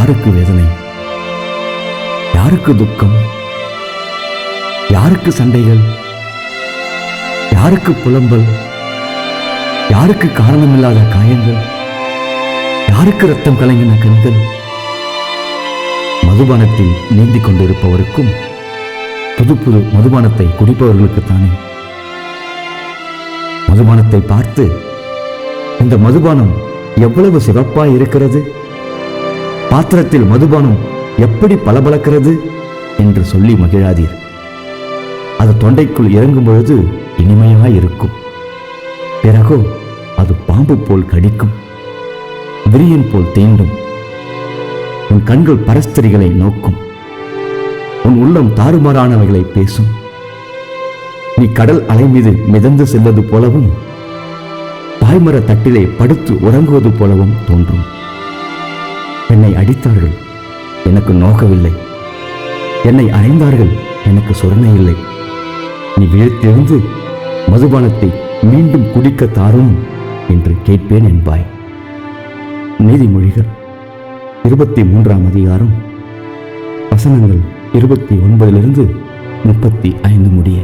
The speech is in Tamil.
யாருக்கு வேதனை, யாருக்கு துக்கம், யாருக்கு சண்டைகள், யாருக்கு புலம்பல், யாருக்கு காரணமில்லாத காயங்கள், யாருக்கு ரத்தம் கலங்கின கண்கள்? மதுபானத்தில் நீந்திக் கொண்டிருப்பவருக்கும் புது புது மதுபானத்தை குடிப்பவர்களுக்குத்தானே. மதுபானத்தை பார்த்து இந்த மதுபானம் எவ்வளவு சிவப்பாய் இருக்கிறது, பாத்திரத்தில் மதுபானம் எப்படி பளபளக்கிறது என்று சொல்லி மகிழாதீர். அது தொண்டைக்குள் இறங்கும் பொழுது இனிமையாய் இருக்கும். பிறகோ அது பாம்பு போல் கடிக்கும், விரியன் போல் தீண்டும். உன் கண்கள் பரஸ்திரிகளை நோக்கும், உன் உள்ளம் தாறுமாறானவைகளை பேசும். நீ கடல் அலை மீது மிதந்து செல்வது போலவும் பாய்மர தட்டிலே படுத்து உறங்குவது போலவும் தோன்றும். என்னை அடித்தார்கள், எனக்கு நோகவில்லை. என்னை அறைந்தார்கள், எனக்கு சொரணை இல்லை. நீ விழித்தெழுந்து மதுபானத்தை மீண்டும் குடிக்க தாரும் என்று கேட்பேன் என்பாய். நீதிமொழிகள் 23ஆம் அதிகாரம் வசனங்கள் 29 முதல் 35 முடிய.